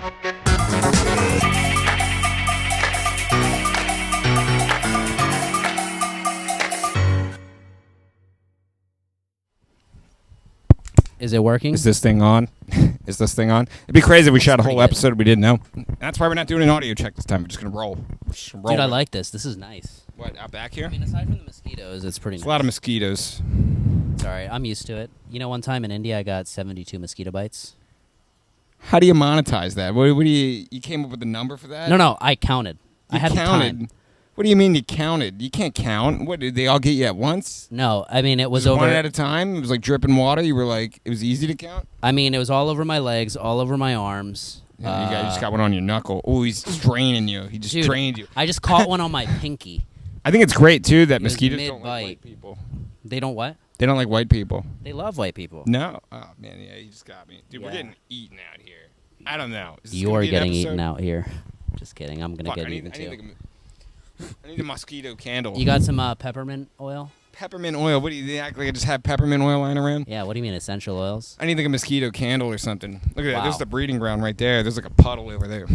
Is it working? Is this thing on? Is this thing on? It'd be crazy if we shot a whole episode we didn't know. That's why we're not doing an audio check this time. We're just going to roll. Dude, I like this. This is nice. What, out back here? I mean, aside from the mosquitoes, it's pretty nice. A lot of mosquitoes. Sorry, I'm used to it. You know, one time in India, I got 72 mosquito bites. How do you monetize that? What do you came up with a number for that? No, I counted. I had counted. the time. What do you mean you counted? You can't count. What, did they all get you at once? No, I mean, it was Just over... one at a time? It was like dripping water? You were like, it was easy to count? I mean, it was all over my legs, all over my arms. Yeah, you just got one on your knuckle. Oh, he's draining you. He just drained you. I just caught one on my pinky. I think it's great, too, that mosquitoes don't like white people. They don't what? They don't like white people. They love white people. No? Oh, man, yeah, you just got me. Dude, we're getting eaten out here. I don't know. You're getting eaten out here. Just kidding. I'm going to get eaten, too. I need a mosquito candle. You got some peppermint oil? Peppermint oil? What do you act like I just have peppermint oil lying around? Yeah, what do you mean, essential oils? I need like a mosquito candle or something. Look at that. There's the breeding ground right there. There's like a puddle over there.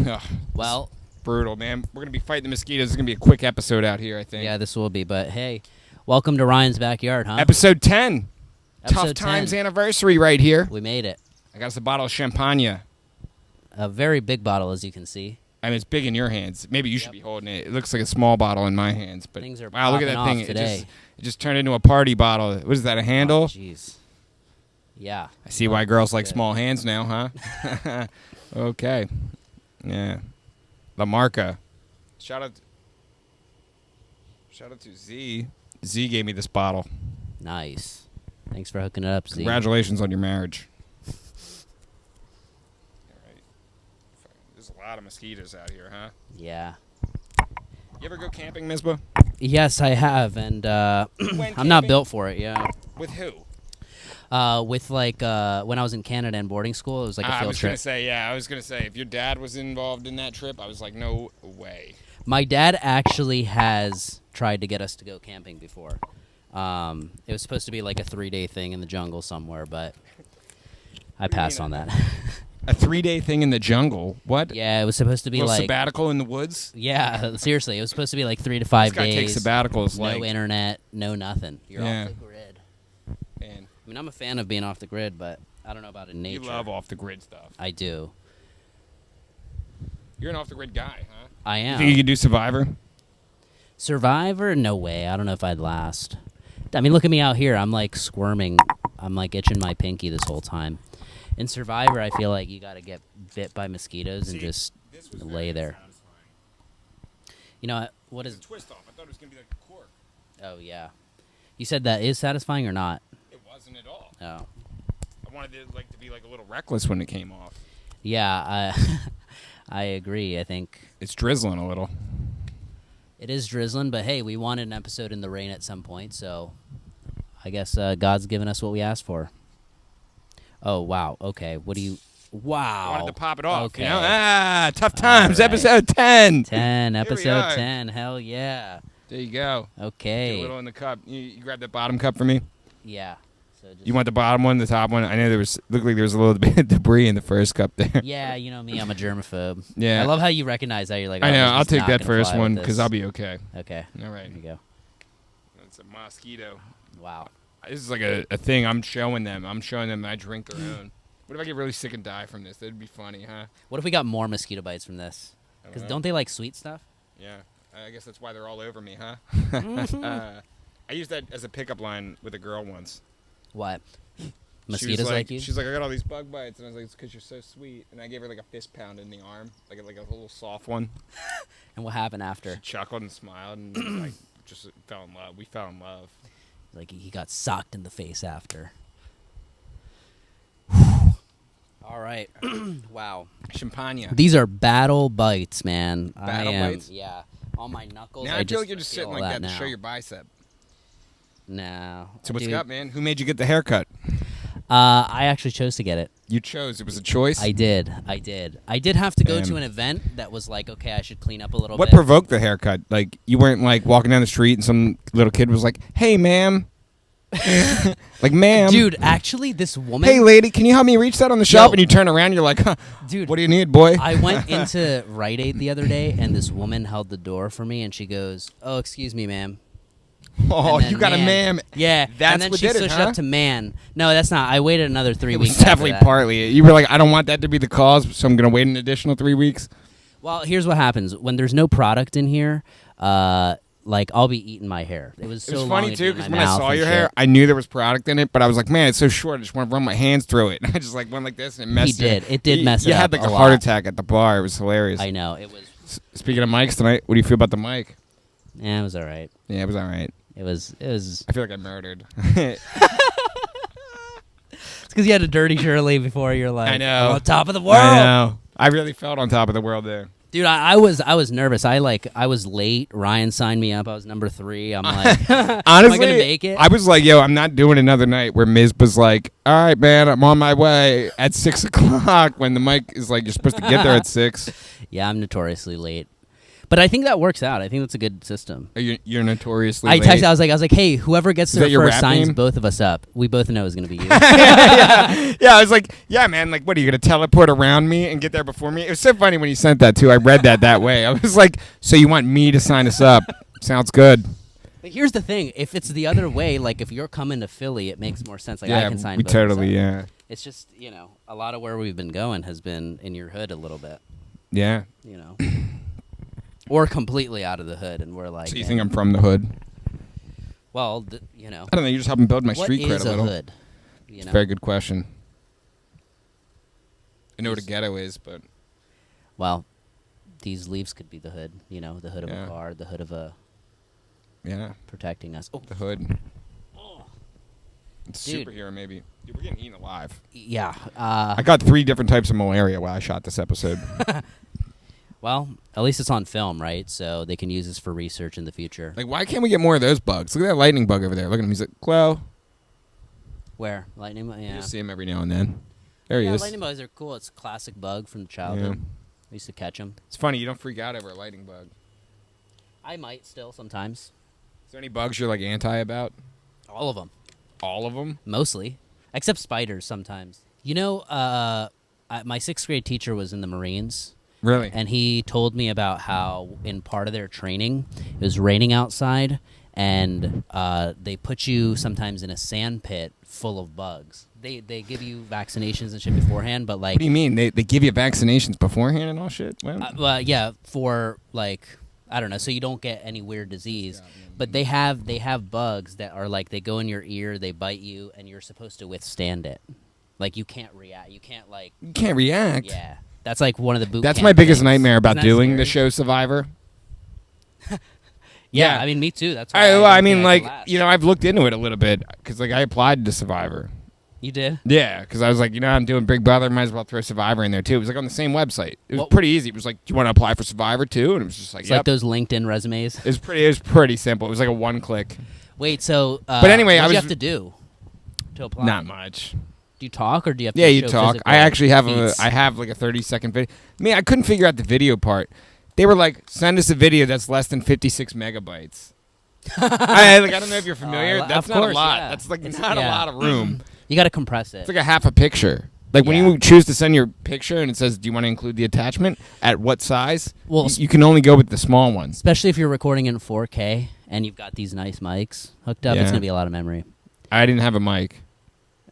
Ugh, well, brutal, man. We're going to be fighting the mosquitoes. It's going to be a quick episode out here, I think. Yeah, this will be. But hey, welcome to Ryan's Backyard, huh? Episode 10. Episode Tough Times 10. Anniversary right here. We made it. I got us a bottle of champagne. A very big bottle, as you can see. I mean, it's big in your hands. Maybe you should be holding it. It looks like a small bottle in my hands. But things are wow, look at that thing. Today. It just turned into a party bottle. What is that, a handle? Jeez. Yeah. I see why girls like small hands now, huh? Okay. Yeah. La Marca. Shout out to Z. Z gave me this bottle. Nice. Thanks for hooking it up, Z. Congratulations on your marriage. There's a lot of mosquitoes out here, huh? Yeah. You ever go camping, Misbah? Yes, I have, and I'm not built for it, yeah. With who? With, like, when I was in Canada in boarding school, it was like a field trip. I was going to say, if your dad was involved in that trip, I was like, no way. My dad actually has tried to get us to go camping before. It was supposed to be like a 3-day thing in the jungle somewhere, but I passed on that. A 3-day thing in the jungle? What? Yeah, it was supposed to be like... sabbatical in the woods? Yeah, seriously. It was supposed to be like 3 to 5 days. This guy takes sabbaticals no internet, no nothing. You're off the grid. Man. I mean, I'm a fan of being off the grid, but I don't know about in nature. You love off-the-grid stuff. I do. You're an off-the-grid guy, huh? I am. You think you could do Survivor? Survivor? No way. I don't know if I'd last. I mean, look at me out here. I'm like squirming. I'm like itching my pinky this whole time. In Survivor, I feel like you got to get bit by mosquitoes and just lay there. You know, what is... It's a twist off. I thought it was going to be like a cork. Oh, yeah. You said that is satisfying or not? It wasn't at all. Oh. I wanted it to be like a little reckless when it came off. Yeah, I agree. I think... It's drizzling a little. It is drizzling, but hey, we wanted an episode in the rain at some point, so I guess God's given us what we asked for. Oh, wow. Okay. What do you... Wow. I wanted to pop it off. Okay. You know? Tough Times, right. Episode 10. 10, episode 10. Hell yeah. There you go. Okay. Get a little in the cup. You grab that bottom cup for me? Yeah. So just you want the bottom one, the top one? I know looked like there was a little bit of debris in the first cup there. Yeah, you know me. I'm a germaphobe. Yeah. I love how you recognize that. You're like, I know. I'll take that gonna first one because I'll be okay. Okay. All right. There you go. That's a mosquito. Wow. This is like a thing I'm showing them. I'm showing them I drink their own. What if I get really sick and die from this? That'd be funny, huh? What if we got more mosquito bites from this? Because don't they like sweet stuff? Yeah. I guess that's why they're all over me, huh? I used that as a pickup line with a girl once. What? Mosquitoes like you? She's like, I got all these bug bites. And I was like, it's because you're so sweet. And I gave her like a fist pound in the arm, like a little soft one. And what happened after? She chuckled and smiled and like just fell in love. We fell in love. Like he got socked in the face after. All right. Wow. Champagne. These are battle bites, man. Battle bites? Yeah. On my knuckles. Now I feel like you're just sitting like that to show your bicep. No. So what's up, man? Who made you get the haircut? I actually chose to get it. You chose. It was a choice? I did. I did have to go to an event that was like, okay, I should clean up a little bit. What provoked the haircut? Like, you weren't like walking down the street and some little kid was like, hey, ma'am. Like, ma'am. Dude, actually, this woman. Hey, lady, can you help me reach that on the shelf? Yo. And you turn around, you're like, huh, Dude, what do you need, boy? I went into Rite Aid the other day, and this woman held the door for me, and she goes, "Oh, excuse me, ma'am." Oh, And then you got a ma'am. Yeah, That's and then what she did it, switched huh? up to man. No, that's not. I waited another 3 It weeks. was definitely after that. partly. You were like, I don't want that to be the cause, so I'm going to wait an additional 3 weeks. Well, here's what happens when there's no product in here. Like I'll be eating my hair. It was so It was long funny, it'd too, be in because my when I mouth saw and your shit. hair, I knew there was product in it, but I was like, man, it's so short. I just want to run my hands through it. I just like went like this, and it messed did. It did mess You it had up like a a heart lot. attack at the bar. It was hilarious. I know it was. Speaking of mics tonight, what do you feel about the mic? Yeah, it was all right. Yeah, it was all right. It was. I feel like I murdered. It's because you had a dirty Shirley before. You're like, I know. I'm on top of the world. I know. I really felt on top of the world there. Dude, I was nervous. I was late. Ryan signed me up. I was number 3. I'm like, Honestly, am I gonna make it? I was like, yo, I'm not doing another night where Misbah's like, all right, man, I'm on my way at 6 o'clock when the mic is like, you're supposed to get there at 6. Yeah, I'm notoriously late. But I think that works out. I think that's a good system. You're notoriously I late. texted. I was like, hey, whoever gets Is there that your first rap signs name? both of us up. We both know it's gonna be you. yeah, I was like, yeah, man, like, what, are you going to teleport around me and get there before me? It was so funny when you sent that, too. I read that way. I was like, so you want me to sign us up? Sounds good. But here's the thing: if it's the other way, like if you're coming to Philly, it makes more sense. Like I yeah, can sign. we both of us totally, up. yeah. It's just a lot of where we've been going has been in your hood a little bit. Yeah. Or completely out of the hood, and we're like. So you think I'm from the hood? Well, I don't know. You're just helping build my what street cred is a a little. hood? It's a very good question. I know what a ghetto is, but Well, these leaves could be the hood. The hood of Yeah. a car, the hood of a yeah, protecting us. Oh, the hood. oh. It's Dude. superhero, maybe. Dude, we're getting eaten alive. Yeah. I got 3 different types of malaria while I shot this episode. Well, at least it's on film, right? So they can use this for research in the future. Like, why can't we get more of those bugs? Look at that lightning bug over there. Look at him. He's like, glow. Where lightning? You Yeah. just see him every now and then. There he Yeah, is. lightning bugs are cool. It's a classic bug from childhood. I used to catch them. It's funny. You don't freak out over a lightning bug. I might still sometimes. Is there any bugs you're like anti about? All of them, All of them? mostly, except spiders. Sometimes. My 6th grade teacher was in the Marines. Really? And he told me about how in part of their training, it was raining outside, and they put you sometimes in a sand pit full of bugs. They give you vaccinations and shit beforehand, but like, What do you mean? They give you vaccinations beforehand and all shit? What? well, yeah, for like, I don't know, so you don't get any weird disease. But they have bugs that are like, they go in your ear, they bite you, and you're supposed to withstand it. Like you can't react. You can't like. You can't react. Yeah, that's like one of the boot. That's camp my biggest things. nightmare about Isn't that doing the scary? show Survivor. Yeah, Yeah. I mean, me too. That's why. I don't mean, think I like, could last. I've looked into it a little bit because, like, I applied to Survivor. You did? Yeah, because I was like, I'm doing Big Brother, might as well throw Survivor in there too. It was like on the same website. It was What- pretty easy. It was like, do you want to apply for Survivor too? And it was just like, It's yep. like those LinkedIn resumes. It was pretty simple. It was like a one click. Wait, so But anyway, what I do you was- have to do to apply? Not much. Do you talk or do you have to Yeah, you show talk. physical I actually have feats? I have like a 30-second video. I couldn't figure out the video part. They were like, send us a video that's less than 56 megabytes. I don't know if you're familiar. Of That's not course, a lot. yeah. That's like It's- not yeah. a lot of room. You got to compress it. It's like a half a picture. Like when Yeah. you choose to send your picture and it says, do you want to include the attachment? At what size? Well, You can only go with the small ones. especially if you're recording in 4K and you've got these nice mics hooked up, Yeah. it's going to be a lot of memory. I didn't have a mic.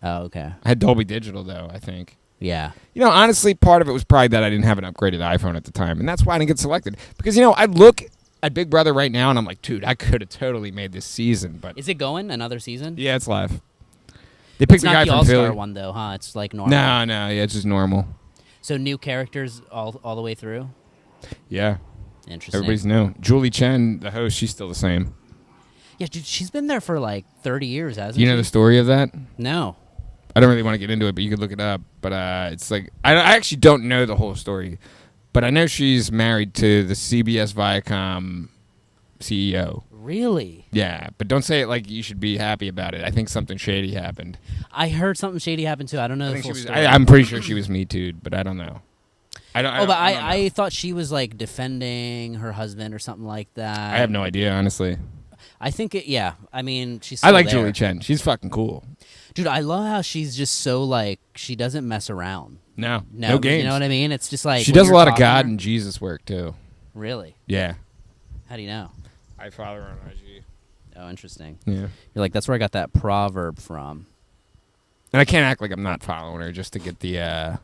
Oh, okay. I had Dolby Digital, though, I think. Yeah. Honestly, part of it was probably that I didn't have an upgraded iPhone at the time. And that's why I didn't get selected. Because, I look at Big Brother right now and I'm like, dude, I could have totally made this season. But Is it going another season? yeah, it's live. They picked It's the not guy the from All-Star Philly. one, though, huh? It's like normal. No, yeah, it's just normal. So new characters all the way through? Yeah, Interesting. everybody's new. Julie Chen, the host, she's still the same. Yeah, dude, she's been there for like 30 years, hasn't Do you know she? the story of that? No. I don't really want to get into it, but you could look it up. But it's like, I actually don't know the whole story. But I know she's married to the CBS Viacom CEO. Really? Yeah, but don't say it like you should be happy about it. I think something shady happened. I heard something shady happened too. I don't know I the think full she was. story. I'm pretty sure she was Me Too'd, but I don't know. I don't. Oh, but I don't know. I thought she was like defending her husband or something like that. I have no idea, honestly. I think it. Yeah, I mean, she's. I Still like there. Julie Chen. She's fucking cool. Dude. I love how she's just so like she doesn't mess around. No No games. You know what I mean? It's just like she when does a you're lot of talking to God her- and Jesus work too. Really? Yeah. How do you know? I follow her on IG. Oh, interesting. Yeah. You're like, that's where I got that proverb from. And I can't act like I'm not following her just to get the,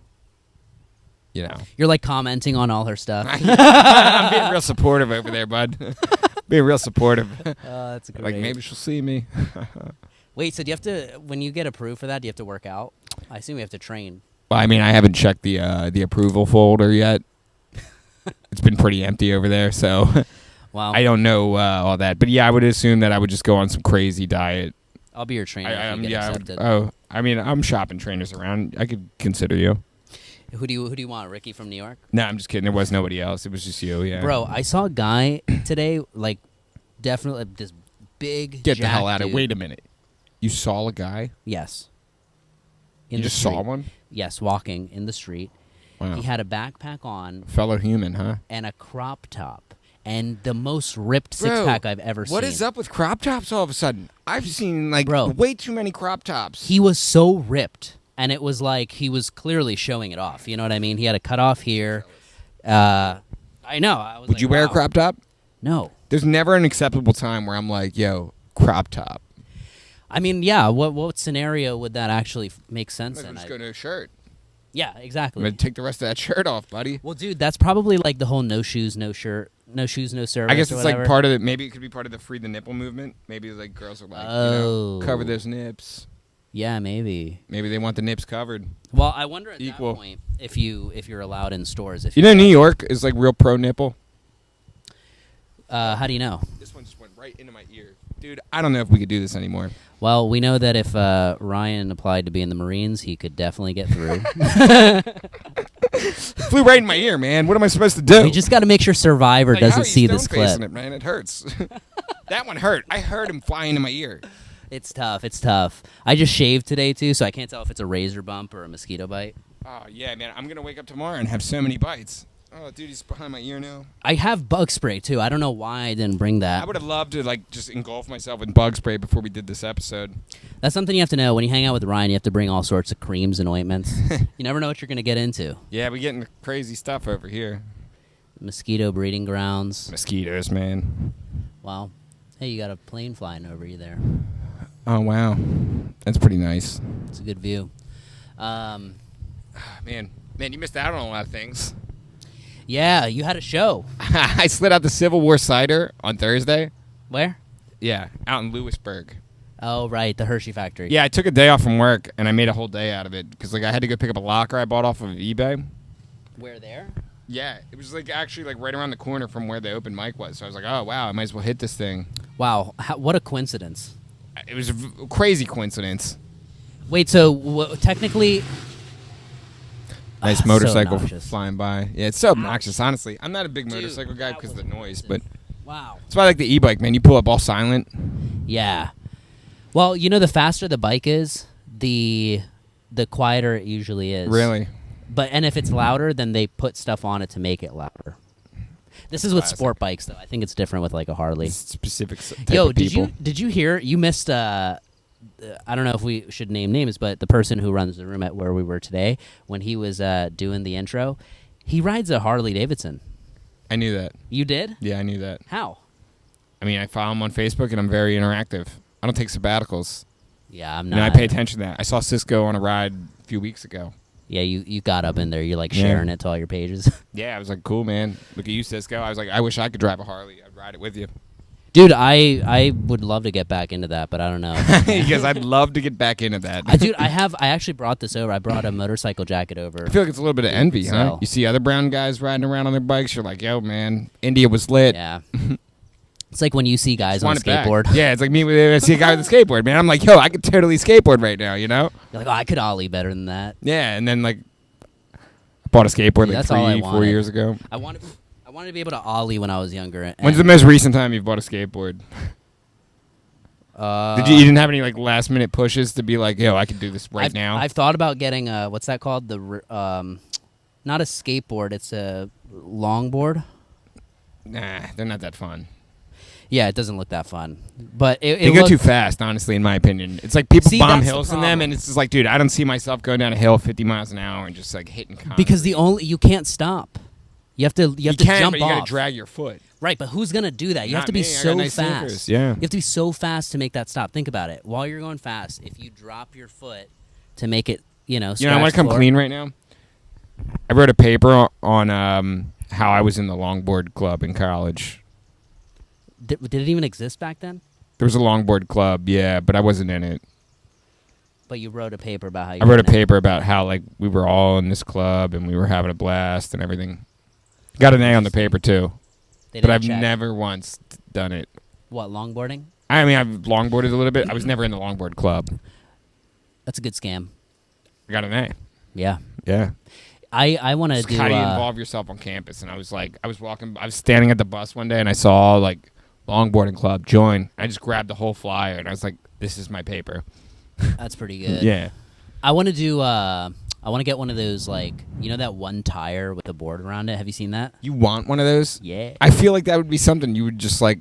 you know. You're like commenting on all her stuff. I'm being real supportive over there, bud. Being real supportive. That's great. Like maybe she'll see me. Wait, so do you have to, when you get approved for that, do you have to work out? I assume you have to train. Well, I mean, I haven't checked the approval folder yet. It's been pretty empty over there, so Wow. I don't know all that. But yeah, I would assume that I would just go on some crazy diet. I'll be your trainer if you get accepted. I mean, I'm shopping trainers around. I could consider you. Who do you want? Ricky from New York? No, I'm just kidding. There was nobody else. It was just you. Yeah, Bro, I saw a guy today, like, definitely this big. Get the hell jacked out of it. dude. Wait a minute. You saw a guy? Yes. You just saw one? Yes, walking in the street. Wow. He had a backpack on Fellow human, huh? and a crop top and the most ripped Bro, six-pack I've ever seen. What is up with crop tops all of a sudden? I've seen, like, Bro. way too many crop tops. He was so ripped, and it was like he was clearly showing it off. You know what I mean? He had a cutoff here. I know. I was Would like, you wear a wow. crop top? No. There's never an acceptable time where I'm like, yo, crop top. I mean, yeah. What scenario would that actually make sense I'm in? just going to a shirt. Yeah, I'm exactly. going to take the rest of that shirt off, buddy. Well, dude, that's probably like the whole no shoes, no shirt, no shoes, no service. I guess or it's whatever. like part of it. Maybe it could be part of the free the nipple movement. Maybe like girls are like, you know, cover Oh. those nips. Yeah, maybe. Maybe they want the nips covered. Well, I wonder at Equal. that point if you're allowed in stores. If You know, New York is like real pro nipple. how do you know? This one just went right into my ear. Dude, I don't know if we could do this anymore. Well, we know that if Ryan applied to be in the Marines, he could definitely get through. Flew right in my ear, man. What am I supposed to do? We just got to make sure Survivor Like, how doesn't are you see this stone-facing clip. It, man. It hurts. That one hurt. I heard him fly into my ear. It's tough. It's tough. I just shaved today too, so I can't tell if it's a razor bump or a mosquito bite. Oh, yeah, man. I'm going to wake up tomorrow and have so many bites. Oh, dude, he's behind my ear now. I have bug spray too. I don't know why I didn't bring I that. would have loved to, like, just engulf myself in bug spray before we did this episode. That's something you have to know. When you hang out with Ryan, you have to bring all sorts of creams and ointments. You never know what you're going to get into. Yeah, we getting crazy stuff over here. Mosquito breeding grounds. Mosquitoes, man. Wow. Hey, you got a plane flying over you there. Oh, wow. That's pretty nice. It's a good view. Man, you missed out on a lot of things. Yeah, you had a show. I slid out the Civil War cider on Thursday. Where? Yeah, out in Lewisburg. Oh, right, the Hershey factory. Yeah, I took a day off from work, and I made a whole day out of it. Because, like, I had to go pick up a locker I bought off of eBay. Where there? Yeah, it was, like, actually, like, right around the corner from where the open mic was. So I was like, oh, wow, I might as well hit this thing. Wow, what a coincidence. It was a crazy coincidence. Wait, so technically... Nice so motorcycle obnoxious. flying by. Yeah, it's so obnoxious, honestly. I'm not a big Dude, motorcycle guy that because of was the noise, awesome. but Wow. that's why I like the e-bike, man. You pull up all silent. Yeah. Well, you know, the faster the bike is, the quieter it usually is. Really? And if it's louder, then they put stuff on it to make it louder. This is with Classic. sport bikes, though. I think it's different with like a Harley. Specific type Yo, of people. did you hear? You missed. I don't know if we should name names, but the person who runs the room at where we were today, when he was doing the intro, he rides a Harley Davidson. I knew that. You did? Yeah, I knew that. How? I mean, I follow him on Facebook, and I'm very interactive. I don't take sabbaticals. Yeah, I'm You not. know, I pay attention to that. I saw Cisco on a ride a few weeks ago. Yeah, you got up in there. You're like Yeah. sharing it to all your pages. Yeah, I was like, cool, man. Look at you, Cisco. I was like, I wish I could drive a Harley. I'd ride it with you. Dude, I would love to get back into that, but I don't know. Because I'd love to get back into that. I actually brought this over. I brought a motorcycle jacket over. I feel like it's a little bit of envy, huh? Resell. You see other brown guys riding around on their bikes, you're like, yo, man, India was lit. Yeah. It's like when you see guys on a Want it back. skateboard. Yeah, it's like me when I see a guy with a skateboard, man. I'm like, yo, I could totally skateboard right now, you know? You're like, oh, I could ollie better than that. Yeah, and then, like, I bought a skateboard Dude, like that's all I 4 wanted. years ago. I wanted to be able to ollie when I was younger. And, When's the most recent time you've bought a skateboard? You didn't have any, like, last-minute pushes to be like, yo, I could do this right now? I've thought about getting a, what's that called? Not a skateboard. It's a longboard. Nah, they're not that fun. Yeah, it doesn't look that fun. But They go too fast, honestly, in my opinion. It's like people See, bomb that's the hills in them, problem. and it's just like, dude, I don't see myself going down a hill 50 miles an hour and just like hitting concrete. because you can't stop. You have to you to can, jump but you off. gotta drag your foot. Right, but who's gonna do that? You have Not to be me. I got so nice fast. sneakers, yeah. You have to be so fast to make that stop. Think about it. While you're going fast, if you drop your foot to make it, I want scratch to come the floor- clean right now. I wrote a paper on how I was in the longboard club in college. Did it even exist back then? There was a longboard club, yeah, but I wasn't in it. But you wrote a paper about how you. I wrote a were in it. paper about how like we were all in this club and we were having a blast and everything. Got an A on the paper too, They but didn't I've check. never once done it. What, longboarding? I mean, I've longboarded a little bit. I was never in the longboard club. That's a good scam. I got an A. Yeah, Yeah. I want to It's do. how do you involve yourself on campus? And I was standing at the bus one day and I saw like longboarding club join. I just grabbed the whole flyer and I was like, this is my paper. That's pretty good. Yeah. I want to do. I want to get one of those, like, that one tire with the board around it. Have you seen that? You want one of those? Yeah. I feel like that would be something you would just like.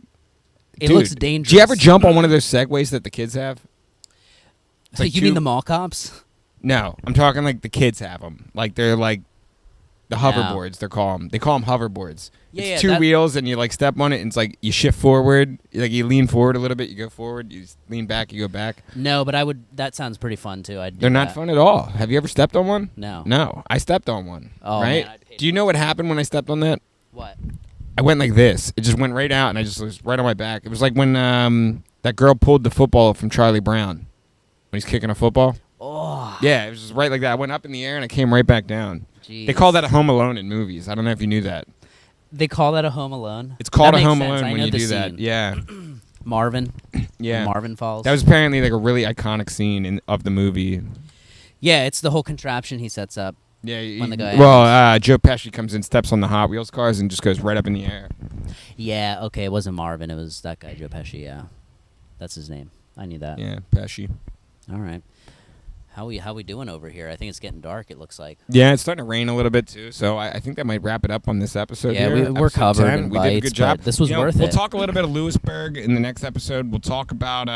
It Dude, looks dangerous. Do you ever jump on one of those segways that the kids have? It's like you mean two- the mall cops? No, I'm talking like the kids have them. Like they're like the No. hoverboards. They call them hoverboards. Yeah, it's yeah, two that- wheels and you like step on it and it's like you shift forward. Like you lean forward a little bit, you go forward. You lean back, you go back. No, but I would. That sounds pretty fun too. They're not fun at all. Have you ever stepped on one? No. No, I stepped on one. Oh, right? man, I'd pay Do you know what happened when I stepped on that? What? I went like this. It just went right out, and I just was right on my back. It was like when that girl pulled the football from Charlie Brown when he's kicking a football. Oh. Yeah, it was just right like that. I went up in the air and I came right back down. Jeez. They call that a Home Alone in movies. I don't know if you knew that. They call that a Home Alone. It's called That a makes Home sense. Alone I when know you the do that. scene. Yeah, Marvin. yeah. Marvin Falls. That was apparently like a really iconic scene of the movie. Yeah, it's the whole contraption he sets up. Yeah. When the guy Joe Pesci comes in, steps on the Hot Wheels cars, and just goes right up in the air. Yeah. Okay. It wasn't Marvin. It was that guy, Joe Pesci. Yeah, that's his name. I knew that. Yeah, Pesci. All right. How we doing over here? I think it's getting dark. It looks like. Yeah, it's starting to rain a little bit too, so I think that might wrap it up on this episode. Yeah, here. we're Episode covered 10. in We did a bites, good job. but this was worth We'll it. talk a little bit of Lewisburg in the next episode. We'll talk about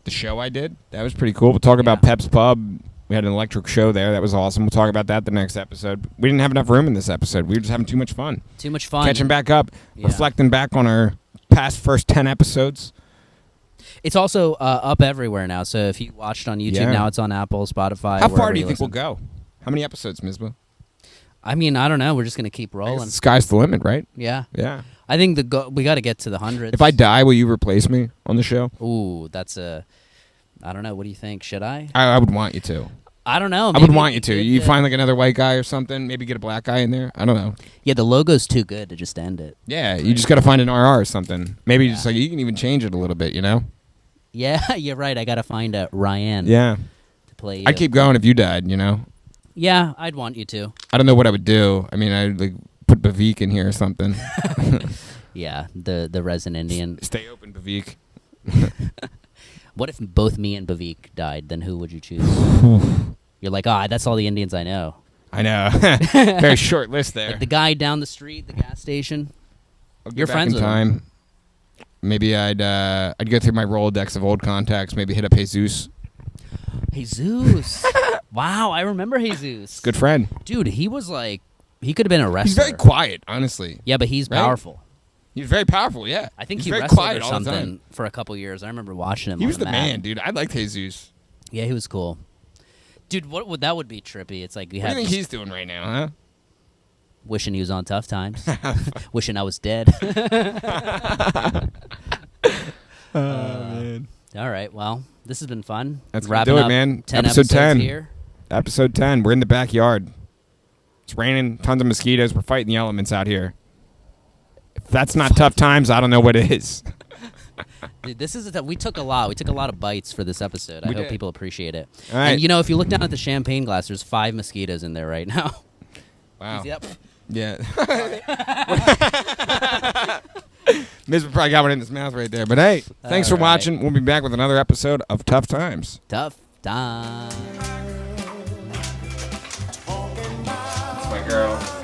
the show I did. That was pretty cool. We'll talk about Yeah. Pep's Pub. We had an electric show there. That was awesome. We'll talk about that the next episode. We didn't have enough room in this episode. We were just having too much fun. Too much fun. Catching back up, Yeah. reflecting back on our past first 10 episodes. It's also up everywhere now. So if you watched on YouTube, Yeah. now it's on Apple, Spotify. How wherever far do you think listen. we'll go? How many episodes, Misbah? I mean, I don't know. We're just gonna keep I guess rolling. the sky's the limit, right? Yeah. Yeah. I think we got to get to the hundreds. If I die, will you replace me on the show? Ooh, that's a. I don't know. What do you think? Should I? I would want you to. I don't know. I would Maybe want we you to. could, You find like another white guy or something. Maybe get a black guy in there. I don't know. Yeah, the logo's too good to just end it. Yeah, you just got to find an RR or something. Maybe Yeah. just like you can even change it a little bit. You know? Yeah, you're right. I gotta find a Ryan. Yeah. To play you. I'd keep going if you died. You know? Yeah, I'd want you to. I don't know what I would do. I mean, I'd like put Bavik in here or something. Yeah, the resin Indian. Stay open, Bavik. What if both me and Bavik died? Then who would you choose? You're like, that's all the Indians I know. I know. Very short list there. Like the guy down the street, the gas station. I'll You're go back friends in with him. time. Maybe I'd go through my Rolodex of old contacts. Maybe hit up Jesus. Jesus. Wow, I remember Jesus. Good friend. Dude, he was like, he could have been a wrestler. He's very quiet, honestly. Yeah, but he's Right? powerful. He's very powerful. Yeah. I think He's he very wrestled quiet or all the time. something for a couple years. I remember watching him. He on was the mat. man, dude. I liked Jesus. Yeah, he was cool. Dude, what would that would be trippy? It's like we What do had you think he's doing right now, huh? wishing he was on Tough Times, wishing I was dead. Man. All right, well, this has been fun. That's gonna Wrapping do it, up man. 10 Episode episodes 10. here. Episode 10. We're in the backyard. It's raining. Tons of mosquitoes. We're fighting the elements out here. If that's not tough times, I don't know what is. Dude, this is we took a lot. We took a lot of bites for this episode. I We hope did. people appreciate it. All right. And if you look down at the champagne glass, there's 5 mosquitoes in there right now. Wow. You see that? Yeah. Miz probably got one in his mouth right there. But hey, thanks for All right. watching. We'll be back with another episode of Tough Times. Tough time. That's my girl.